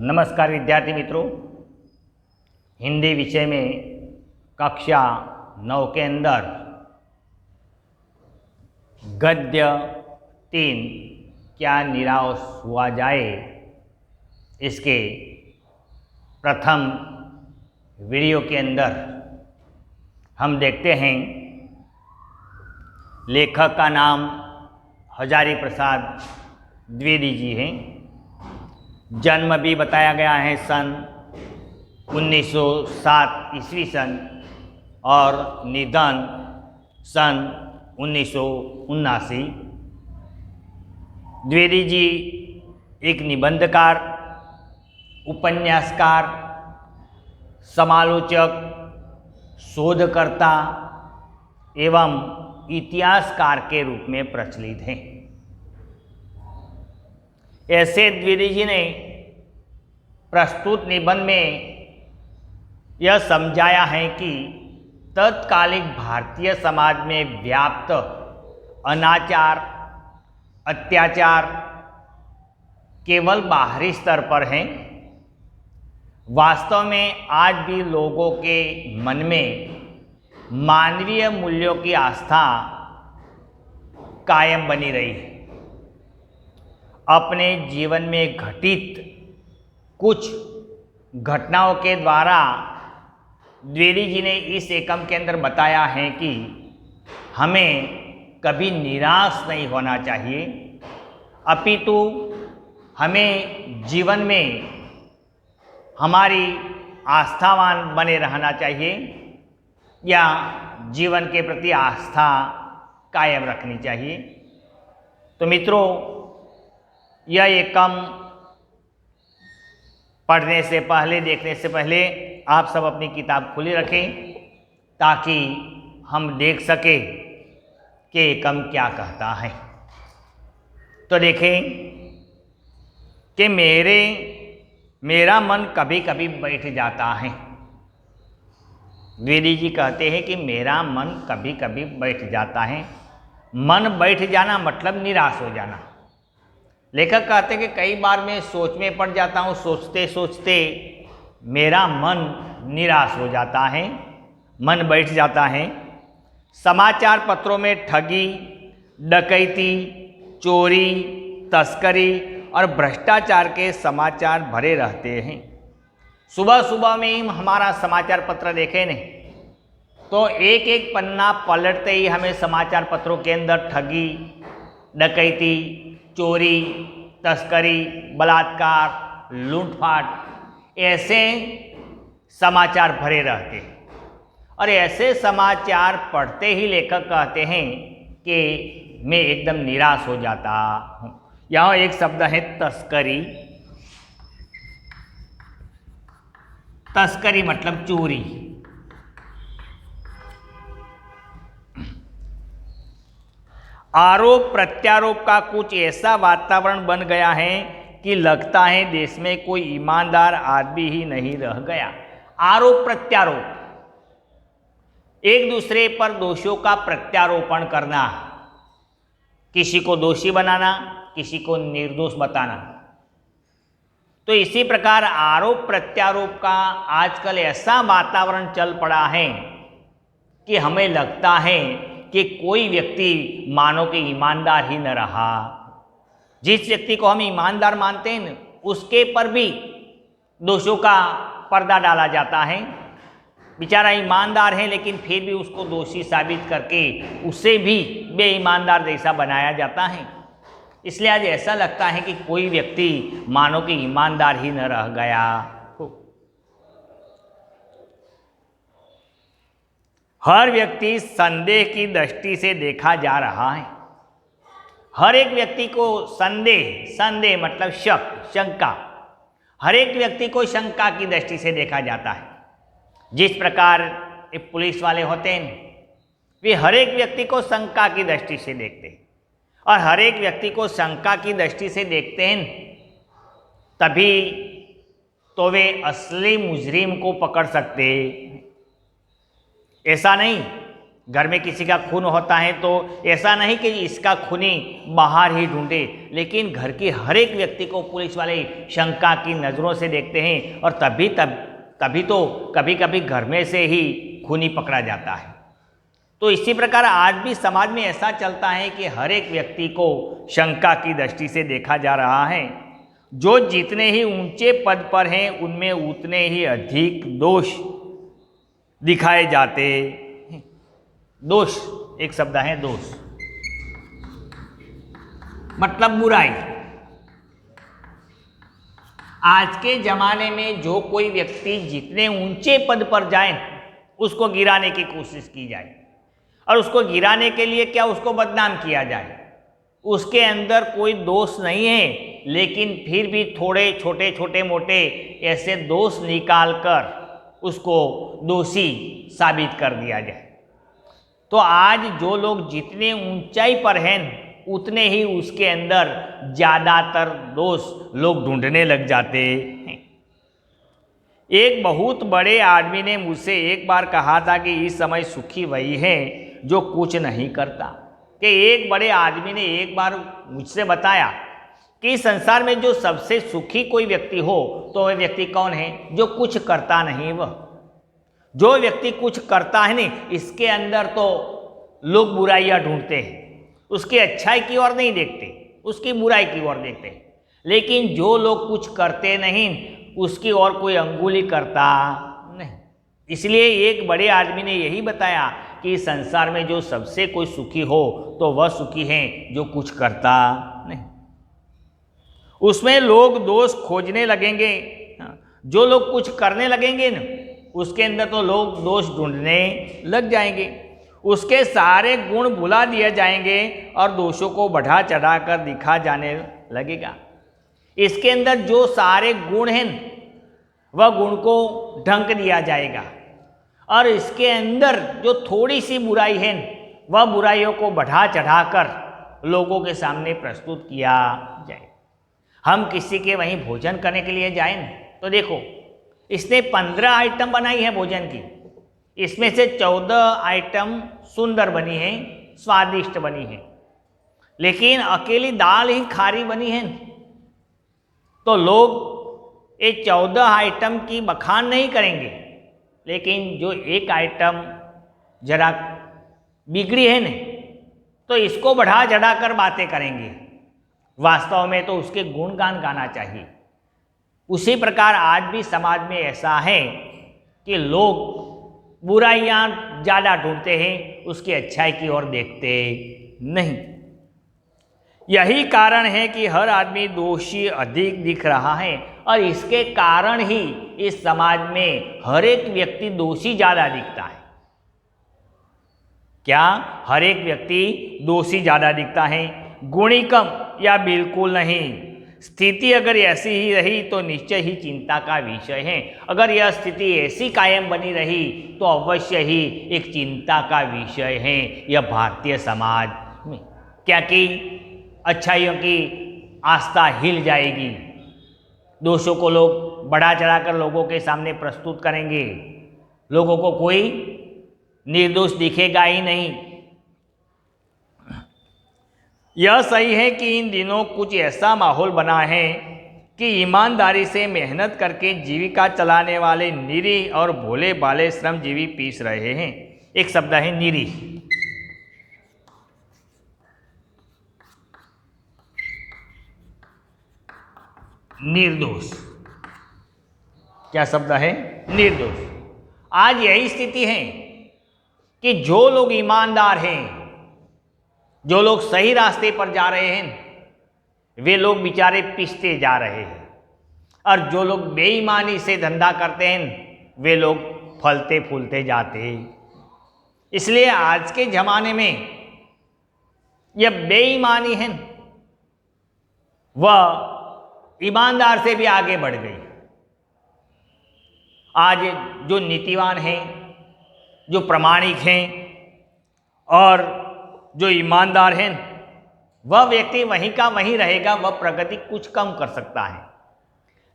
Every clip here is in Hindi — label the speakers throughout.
Speaker 1: नमस्कार विद्यार्थी मित्रों, हिंदी विषय में कक्षा 9 के अंदर गद्य 3 क्या निराश हुआ जाए, इसके प्रथम वीडियो के अंदर हम देखते हैं। लेखक का नाम हजारी प्रसाद द्विवेदी जी हैं। जन्म भी बताया गया है सन 1907 ईस्वी सन और निधन सन 1979। द्विवेदी जी एक निबंधकार, उपन्यासकार, समालोचक, शोधकर्ता एवं इतिहासकार के रूप में प्रचलित हैं। ऐसे द्विवेदी जी ने प्रस्तुत निबंध में यह समझाया है कि तत्कालिक भारतीय समाज में व्याप्त अनाचार, अत्याचार केवल बाहरी स्तर पर हैं। वास्तव में आज भी लोगों के मन में मानवीय मूल्यों की आस्था कायम बनी रही है। अपने जीवन में घटित कुछ घटनाओं के द्वारा द्विवेदी जी ने इस एकम के अंदर बताया है कि हमें कभी निराश नहीं होना चाहिए, अपितु हमें जीवन में हमारी आस्थावान बने रहना चाहिए या जीवन के प्रति आस्था कायम रखनी चाहिए। तो मित्रों, यह एकम पढ़ने से पहले, देखने से पहले आप सब अपनी किताब खुली रखें ताकि हम देख सकें कि एकम क्या कहता है। तो देखें कि मेरा मन कभी कभी बैठ जाता है। द्विवेदी जी कहते हैं कि मेरा मन कभी कभी बैठ जाता है। मन बैठ जाना मतलब निराश हो जाना। लेखक कहते हैं कि कई बार मैं सोच में पड़ जाता हूँ, सोचते सोचते मेरा मन निराश हो जाता है, मन बैठ जाता है। समाचार पत्रों में ठगी, डकैती, चोरी, तस्करी और भ्रष्टाचार के समाचार भरे रहते हैं। सुबह सुबह में ही हमारा समाचार पत्र देखें नहीं तो एक एक पन्ना पलटते ही हमें समाचार पत्रों के अंदर ठगी, डकैती, चोरी, तस्करी, बलात्कार, लूटपाट ऐसे समाचार भरे रहते हैं। और ऐसे समाचार पढ़ते ही लेखक कहते हैं कि मैं एकदम निराश हो जाता हूँ। यहाँ एक शब्द है तस्करी। तस्करी मतलब चोरी। आरोप प्रत्यारोप का कुछ ऐसा वातावरण बन गया है कि लगता है देश में कोई ईमानदार आदमी ही नहीं रह गया। आरोप प्रत्यारोप, एक दूसरे पर दोषियों का प्रत्यारोपण करना, किसी को दोषी बनाना, किसी को निर्दोष बताना। तो इसी प्रकार आरोप प्रत्यारोप का आजकल ऐसा वातावरण चल पड़ा है कि हमें लगता है कि कोई व्यक्ति मानो कि ईमानदार ही न रहा। जिस व्यक्ति को हम ईमानदार मानते हैं उसके पर भी दोषों का पर्दा डाला जाता है। बेचारा ईमानदार है लेकिन फिर भी उसको दोषी साबित करके उसे भी बेईमानदार जैसा बनाया जाता है। इसलिए आज ऐसा लगता है कि कोई व्यक्ति मानो कि ईमानदार ही न रह गया। हर व्यक्ति संदेह की दृष्टि से देखा जा रहा है। हर एक व्यक्ति को संदेह मतलब शक, शंका, हर एक व्यक्ति को शंका की दृष्टि से देखा जाता है। जिस प्रकार एक पुलिस वाले होते हैं वे हर एक व्यक्ति को शंका की दृष्टि से देखते हैं और हर एक व्यक्ति को शंका की दृष्टि से देखते हैं तभी तो वे असली मुजरिम को पकड़ सकते। ऐसा नहीं, घर में किसी का खून होता है तो ऐसा नहीं कि इसका खूनी बाहर ही ढूंढे, लेकिन घर के हर एक व्यक्ति को पुलिस वाले शंका की नज़रों से देखते हैं और तभी तो कभी कभी घर में से ही खूनी पकड़ा जाता है। तो इसी प्रकार आज भी समाज में ऐसा चलता है कि हर एक व्यक्ति को शंका की दृष्टि से देखा जा रहा है। जो जितने ही ऊंचे पद पर हैं उनमें उतने ही अधिक दोष दिखाए जाते। दोष एक शब्द है, दोष मतलब बुराई। आज के जमाने में जो कोई व्यक्ति जितने ऊंचे पद पर जाए उसको गिराने की कोशिश की जाए और उसको गिराने के लिए क्या, उसको बदनाम किया जाए। उसके अंदर कोई दोष नहीं है, लेकिन फिर भी थोड़े छोटे छोटे मोटे ऐसे दोष निकालकर उसको दोषी साबित कर दिया जाए। तो आज जो लोग जितने ऊंचाई पर हैं उतने ही उसके अंदर ज़्यादातर दोष लोग ढूंढने लग जाते हैं। एक बहुत बड़े आदमी ने मुझसे एक बार कहा था कि इस समय सुखी वही है जो कुछ नहीं करता। कि एक बड़े आदमी ने एक बार मुझसे बताया कि संसार में जो सबसे सुखी कोई व्यक्ति हो तो वह व्यक्ति कौन है, जो कुछ करता नहीं। वह जो व्यक्ति कुछ करता है नहीं, इसके अंदर तो लोग बुराइयां ढूंढते हैं, उसकी अच्छाई की ओर नहीं देखते, उसकी बुराई की ओर देखते हैं। लेकिन जो लोग कुछ करते नहीं उसकी ओर कोई अंगुली करता नहीं। इसलिए एक बड़े आदमी ने यही बताया कि संसार में जो सबसे कोई सुखी हो तो वह सुखी है जो कुछ करता नहीं। उसमें लोग दोष खोजने लगेंगे। जो लोग कुछ करने लगेंगे ना उसके अंदर तो लोग दोष ढूंढने लग जाएंगे। उसके सारे गुण भुला दिए जाएंगे और दोषों को बढ़ा चढ़ा कर दिखा जाने लगेगा। इसके अंदर जो सारे गुण हैं वह गुण को ढंक दिया जाएगा और इसके अंदर जो थोड़ी सी बुराई है वह बुराइयों को बढ़ा चढ़ा कर लोगों के सामने प्रस्तुत किया जाए। हम किसी के वहीं भोजन करने के लिए जाएं तो देखो इसने 15 आइटम बनाई है भोजन की, इसमें से 14 आइटम सुंदर बनी है, स्वादिष्ट बनी है, लेकिन अकेली दाल ही खारी बनी है। तो लोग ये 14 आइटम की बखान नहीं करेंगे, लेकिन जो एक आइटम जरा बिगड़ी है न तो इसको बढ़ा चढ़ा कर बातें करेंगे। वास्तव में तो उसके गुणगान गाना चाहिए। उसी प्रकार आज भी समाज में ऐसा है कि लोग बुराइयां ज़्यादा ढूंढते हैं, उसकी अच्छाई की ओर देखते नहीं। यही कारण है कि हर आदमी दोषी अधिक दिख रहा है और इसके कारण ही इस समाज में हर एक व्यक्ति दोषी ज़्यादा दिखता है। क्या हर एक व्यक्ति दोषी ज़्यादा दिखता है? गुणी कम या बिल्कुल नहीं। स्थिति अगर ऐसी ही रही तो निश्चय ही चिंता का विषय है। अगर यह स्थिति ऐसी कायम बनी रही तो अवश्य ही एक चिंता का विषय है यह भारतीय समाज में। क्या कि अच्छाइयों की आस्था हिल जाएगी, दोषों को लोग बढ़ा चढ़ाकर लोगों के सामने प्रस्तुत करेंगे, लोगों को कोई निर्दोष दिखेगा ही नहीं। यह सही है कि इन दिनों कुछ ऐसा माहौल बना है कि ईमानदारी से मेहनत करके जीविका चलाने वाले निरीह और भोले भाले श्रमजीवी पीस रहे हैं। एक शब्द है निरीह। निर्दोष। क्या शब्द है? निर्दोष। आज यही स्थिति है कि जो लोग ईमानदार हैं, जो लोग सही रास्ते पर जा रहे हैं, वे लोग बेचारे पिसते जा रहे हैं और जो लोग बेईमानी से धंधा करते हैं वे लोग फलते फूलते जाते हैं। इसलिए आज के ज़माने में यह बेईमानी है वह ईमानदार से भी आगे बढ़ गई। आज जो नीतिवान हैं, जो प्रामाणिक हैं और जो ईमानदार हैं वह व्यक्ति वहीं का वहीं रहेगा, वह प्रगति कुछ कम कर सकता है।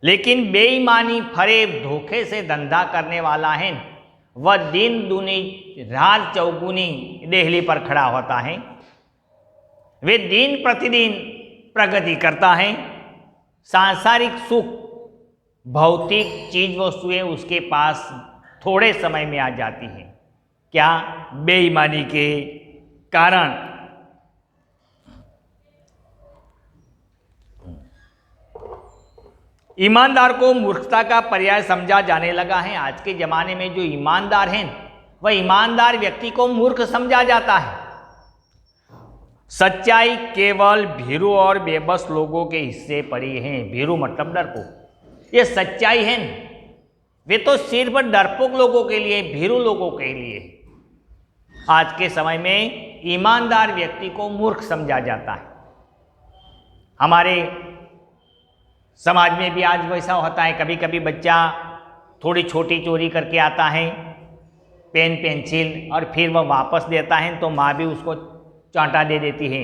Speaker 1: लेकिन बेईमानी, फरेब, धोखे से धंधा करने वाला है वह दिन दूनी रात चौगुनी देहली पर खड़ा होता है। वे दिन प्रतिदिन प्रगति करता है। सांसारिक सुख, भौतिक चीज वस्तुएं उसके पास थोड़े समय में आ जाती हैं। क्या? बेईमानी के कारण। ईमानदार को मूर्खता का पर्याय समझा जाने लगा है। आज के ज़माने में जो ईमानदार हैं, वह ईमानदार व्यक्ति को मूर्ख समझा जाता है। सच्चाई केवल भीरू और बेबस लोगों के हिस्से पड़ी है। भीरू मतलब डरपोक। ये सच्चाई है, वे तो सिर्फ डरपोक लोगों के लिए, भीरू लोगों के लिए। आज के समय में ईमानदार व्यक्ति को मूर्ख समझा जाता है। हमारे समाज में भी आज वैसा होता है। कभी कभी बच्चा थोड़ी छोटी चोरी करके आता है, पेन पेंसिल, और फिर वह वापस देता है तो माँ भी उसको चांटा दे देती है,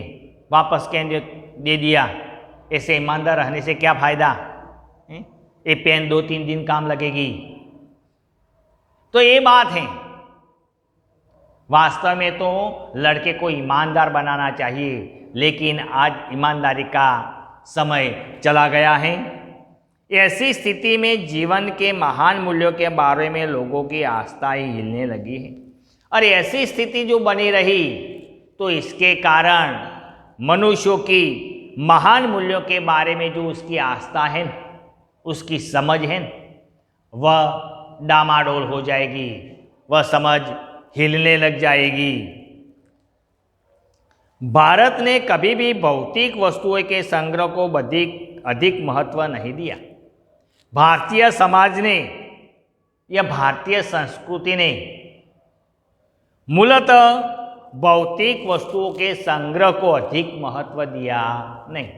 Speaker 1: वापस कह दे दिया। ऐसे ईमानदार रहने से क्या फ़ायदा? ये पेन 2-3 दिन काम लगेगी। तो ये बात है। वास्तव में तो लड़के को ईमानदार बनाना चाहिए, लेकिन आज ईमानदारी का समय चला गया है। ऐसी स्थिति में जीवन के महान मूल्यों के बारे में लोगों की आस्था ही हिलने लगी है। और ऐसी स्थिति जो बनी रही, तो इसके कारण मनुष्यों की महान मूल्यों के बारे में जो उसकी आस्था है, उसकी समझ है, वह डामाडोल हो जाएगी, वह समझ हिलने लग जाएगी। भारत ने कभी भी भौतिक वस्तुओं के संग्रह को अधिक महत्व नहीं दिया। भारतीय समाज ने या भारतीय संस्कृति ने मूलतः भौतिक वस्तुओं के संग्रह को अधिक महत्व दिया नहीं।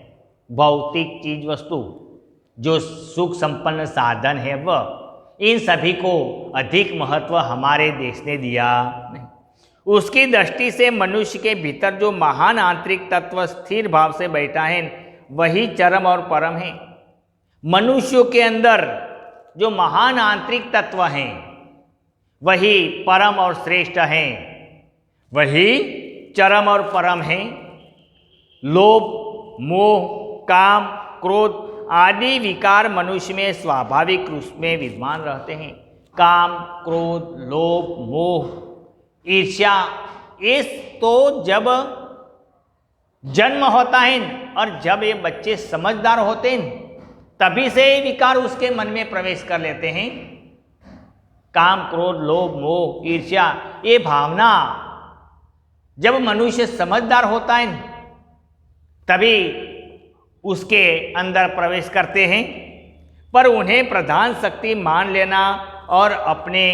Speaker 1: भौतिक चीज वस्तु जो सुख संपन्न साधन है, वह इन सभी को अधिक महत्व हमारे देश ने दिया नहीं। उसकी दृष्टि से मनुष्य के भीतर जो महान आंतरिक तत्व स्थिर भाव से बैठा है, वही चरम और परम है। मनुष्यों के अंदर जो महान आंतरिक तत्व हैं, वही परम और श्रेष्ठ हैं, वही चरम और परम हैं। लोभ, मोह, काम, क्रोध आदि विकार मनुष्य में स्वाभाविक रूप में विद्यमान रहते हैं। काम, क्रोध, लोभ, मोह, ईर्ष्या, ये तो जब जन्म होता है और जब ये बच्चे समझदार होते हैं, तभी से ये विकार उसके मन में प्रवेश कर लेते हैं। काम, क्रोध, लोभ, मोह, ईर्ष्या, ये भावना जब मनुष्य समझदार होता है, तभी उसके अंदर प्रवेश करते हैं। पर उन्हें प्रधान शक्ति मान लेना और अपने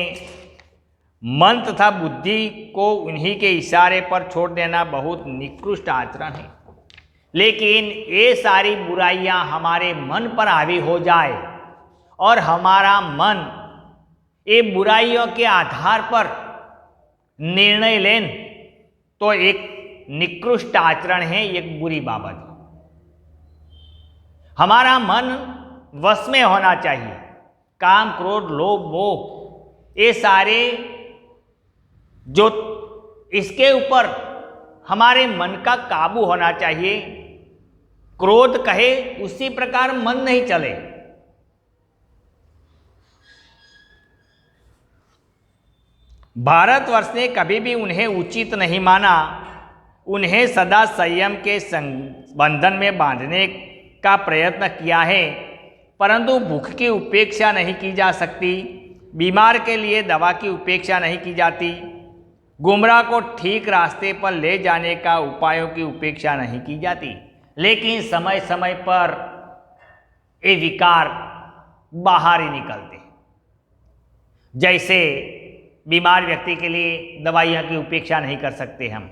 Speaker 1: मन तथा बुद्धि को उन्हीं के इशारे पर छोड़ देना बहुत निकृष्ट आचरण है। लेकिन ये सारी बुराइयां हमारे मन पर हावी हो जाए और हमारा मन ये बुराइयों के आधार पर निर्णय लें, तो एक निकृष्ट आचरण है, एक बुरी बाबत। हमारा मन वश में होना चाहिए। काम, क्रोध, लोभ, मोह, ये सारे जो इसके ऊपर हमारे मन का काबू होना चाहिए। क्रोध कहे उसी प्रकार मन नहीं चले। भारतवर्ष ने कभी भी उन्हें उचित नहीं माना। उन्हें सदा संयम के बंधन में बांधने का प्रयत्न किया है, परंतु भूख की उपेक्षा नहीं की जा सकती, बीमार के लिए दवा की उपेक्षा नहीं की जाती, गुमराह को ठीक रास्ते पर ले जाने का उपायों की उपेक्षा नहीं की जाती। लेकिन समय समय पर ये विकार बाहर ही निकलते। जैसे बीमार व्यक्ति के लिए दवाइयाँ की उपेक्षा नहीं कर सकते हम,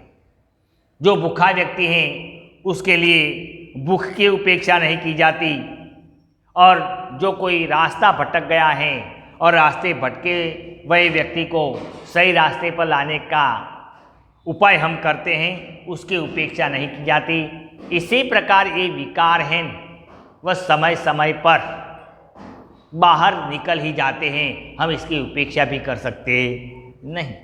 Speaker 1: जो भूखा व्यक्ति हैं उसके लिए भूख की उपेक्षा नहीं की जाती, और जो कोई रास्ता भटक गया है और रास्ते भटके वही व्यक्ति को सही रास्ते पर लाने का उपाय हम करते हैं, उसकी उपेक्षा नहीं की जाती। इसी प्रकार ये विकार हैं, वह समय समय पर बाहर निकल ही जाते हैं, हम इसकी उपेक्षा भी कर सकते नहीं।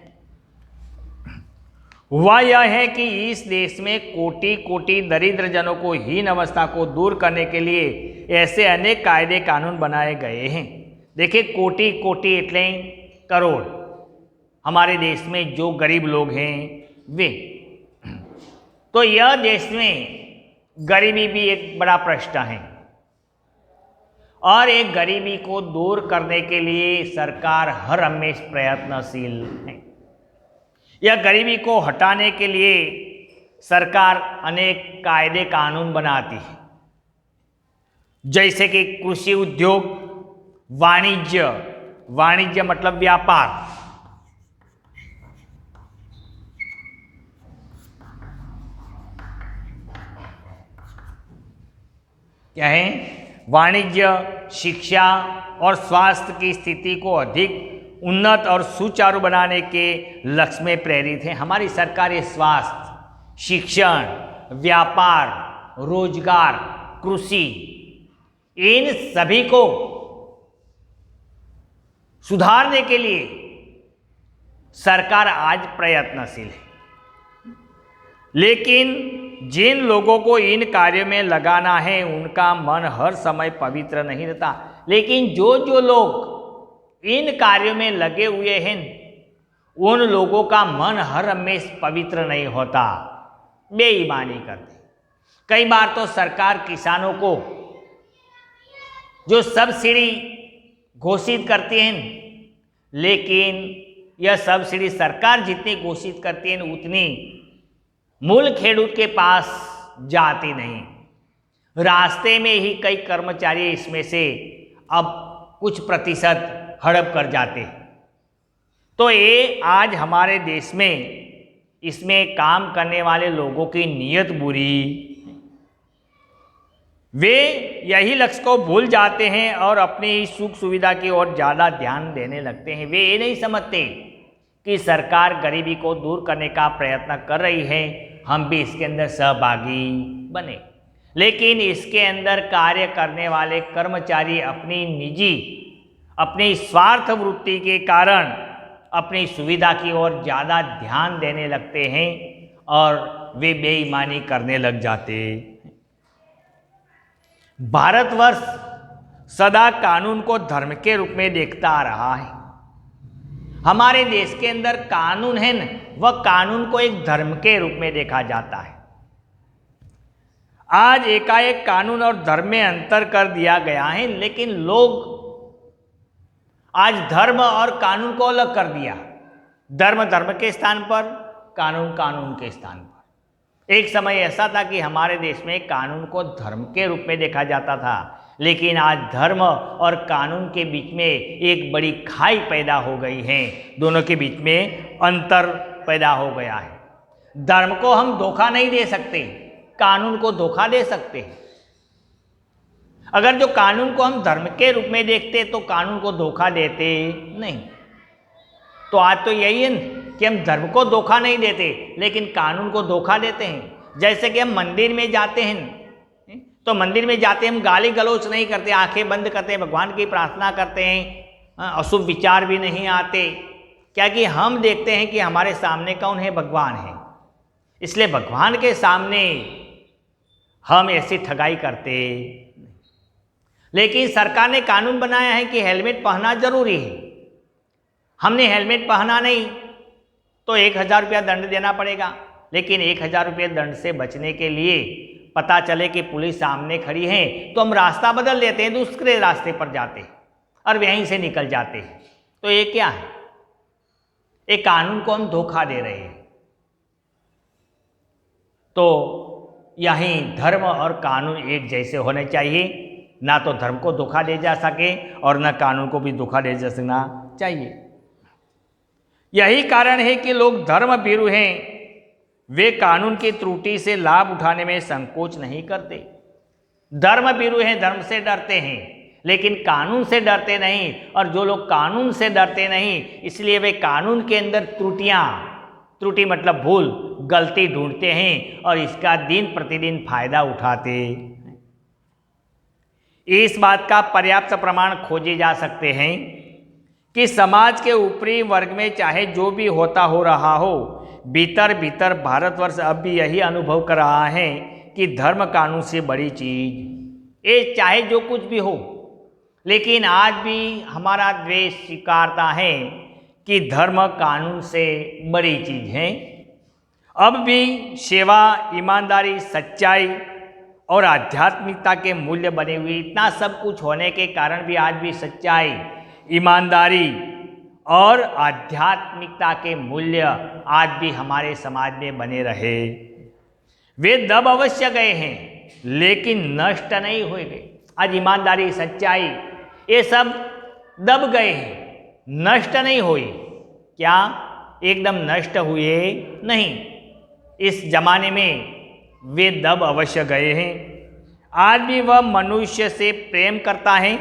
Speaker 1: हुआ यह है कि इस देश में कोटि कोटि दरिद्र जनों को हीन अवस्था को दूर करने के लिए ऐसे अनेक कायदे कानून बनाए गए हैं। देखिए, कोटि कोटि એટલે करोड़ हमारे देश में जो गरीब लोग हैं वे। तो यह देश में गरीबी भी एक बड़ा प्रश्न है और एक गरीबी को दूर करने के लिए सरकार हर हमेश प्रयत्नशील है। यह गरीबी को हटाने के लिए सरकार अनेक कायदे कानून बनाती है, जैसे कि कृषि उद्योग, वाणिज्य मतलब व्यापार, क्या है, वाणिज्य, शिक्षा और स्वास्थ्य की स्थिति को अधिक उन्नत और सुचारू बनाने के लक्ष्य में प्रेरित है। हमारी सरकार ये स्वास्थ्य, शिक्षण, व्यापार, रोजगार, कृषि, इन सभी को सुधारने के लिए सरकार आज प्रयत्नशील है। लेकिन जिन लोगों को इन कार्यों में लगाना है उनका मन हर समय पवित्र नहीं रहता। लेकिन जो लोग इन कार्यों में लगे हुए हैं उन लोगों का मन हर हमेश पवित्र नहीं होता, बेईमानी करते। कई बार तो सरकार किसानों को जो सब्सिडी घोषित करती है, लेकिन यह सब्सिडी सरकार जितनी घोषित करती है उतनी मूल खेडूत के पास जाती नहीं। रास्ते में ही कई कर्मचारी इसमें से अब कुछ प्रतिशत हड़प कर जाते हैं। तो ये आज हमारे देश में इसमें काम करने वाले लोगों की नीयत बुरी, वे यही लक्ष्य को भूल जाते हैं और अपनी सुख सुविधा की ओर ज़्यादा ध्यान देने लगते हैं। वे ये नहीं समझते कि सरकार गरीबी को दूर करने का प्रयत्न कर रही है, हम भी इसके अंदर सहभागी बने। लेकिन इसके अंदर कार्य करने वाले कर्मचारी अपनी स्वार्थ वृत्ति के कारण अपनी सुविधा की ओर ज़्यादा ध्यान देने लगते हैं और वे बेईमानी करने लग जाते। भारतवर्ष सदा कानून को धर्म के रूप में देखता आ रहा है। हमारे देश के अंदर कानून है न, वह कानून को एक धर्म के रूप में देखा जाता है। आज एकाएक कानून और धर्म में अंतर कर दिया गया है, लेकिन लोग आज धर्म और कानून को अलग कर दिया। धर्म धर्म के स्थान पर, कानून कानून के स्थान पर। एक समय ऐसा था कि हमारे देश में कानून को धर्म के रूप में देखा जाता था, लेकिन आज धर्म और कानून के बीच में एक बड़ी खाई पैदा हो गई है। दोनों के बीच में अंतर पैदा हो गया है। धर्म को हम धोखा नहीं दे सकते, कानून को धोखा दे सकते हैं। अगर जो कानून को हम धर्म के रूप में देखते तो कानून को धोखा देते नहीं। तो आज तो यही है कि हम धर्म को धोखा नहीं देते, लेकिन कानून को धोखा देते हैं। जैसे कि हम मंदिर में जाते हैं तो मंदिर में जाते हम गाली गलौच नहीं करते, आंखें बंद करते हैं, भगवान की प्रार्थना करते हैं, अशुभ विचार भी नहीं आते। क्या कि हम देखते हैं कि हमारे सामने कौन है, भगवान है। इसलिए भगवान के सामने हम ऐसी ठगाई करते। लेकिन सरकार ने कानून बनाया है कि हेलमेट पहनना जरूरी है। हमने हेलमेट पहना नहीं तो 1000 रुपया दंड देना पड़ेगा। लेकिन 1000 रुपये दंड से बचने के लिए पता चले कि पुलिस सामने खड़ी है तो हम रास्ता बदल लेते हैं, दूसरे रास्ते पर जाते हैं और वहीं से निकल जाते हैं। तो ये क्या है? एक कानून को हम धोखा दे रहे हैं। तो यहीं धर्म और कानून एक जैसे होने चाहिए। ना तो धर्म को धोखा दे जा सके और न कानून को भी धोखा दे जा सकना चाहिए। यही कारण है कि लोग धर्म भीरू हैं। वे कानून की त्रुटि से लाभ उठाने में संकोच नहीं करते। धर्म भीरू हैं, धर्म से डरते हैं, लेकिन कानून से डरते नहीं। और जो लोग कानून से डरते नहीं, इसलिए वे कानून के अंदर त्रुटि मतलब भूल, गलती ढूंढते हैं और इसका दिन प्रतिदिन फायदा उठाते। इस बात का पर्याप्त प्रमाण खोजे जा सकते हैं कि समाज के ऊपरी वर्ग में चाहे जो भी होता हो रहा हो, भीतर भीतर भारतवर्ष अब भी यही अनुभव कर रहा है कि धर्म कानून से बड़ी चीज, ये चाहे जो कुछ भी हो, लेकिन आज भी हमारा देश स्वीकारता है कि धर्म कानून से बड़ी चीज है। अब भी सेवा, ईमानदारी, सच्चाई और आध्यात्मिकता के मूल्य बने हुए, इतना सब कुछ होने के कारण भी आज भी सच्चाई, ईमानदारी और आध्यात्मिकता के मूल्य आज भी हमारे समाज में बने रहे। वे दब अवश्य गए हैं लेकिन नष्ट नहीं हुए गए। आज ईमानदारी, सच्चाई ये सब दब गए हैं, नष्ट नहीं हुए। क्या एकदम नष्ट हुए नहीं, इस जमाने में वे दब अवश्य गए हैं। आज भी वह मनुष्य से प्रेम करता है,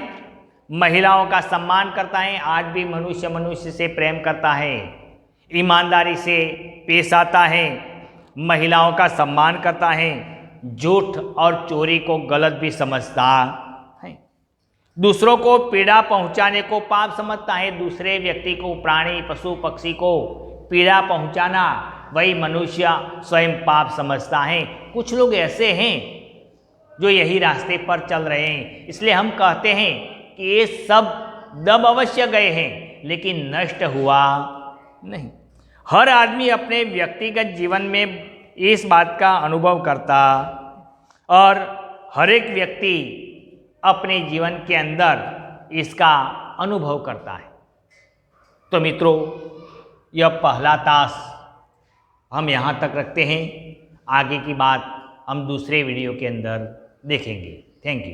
Speaker 1: महिलाओं का सम्मान करता है। आज भी मनुष्य मनुष्य से प्रेम करता है, ईमानदारी से पेश आता है, महिलाओं का सम्मान करता है, झूठ और चोरी को गलत भी समझता है, दूसरों को पीड़ा पहुंचाने को पाप समझता है। दूसरे व्यक्ति को, प्राणी, पशु, पक्षी को पीड़ा पहुंचाना वही मनुष्य स्वयं पाप समझता है। कुछ लोग ऐसे हैं जो यही रास्ते पर चल रहे हैं। इसलिए हम कहते हैं कि ये सब दब अवश्य गए हैं लेकिन नष्ट हुआ नहीं। हर आदमी अपने व्यक्तिगत जीवन में इस बात का अनुभव करता और हर एक व्यक्ति अपने जीवन के अंदर इसका अनुभव करता है। तो मित्रों, यह पहला तास हम यहाँ तक रखते हैं। आगे की बात हम दूसरे वीडियो के अंदर देखेंगे। Thank you.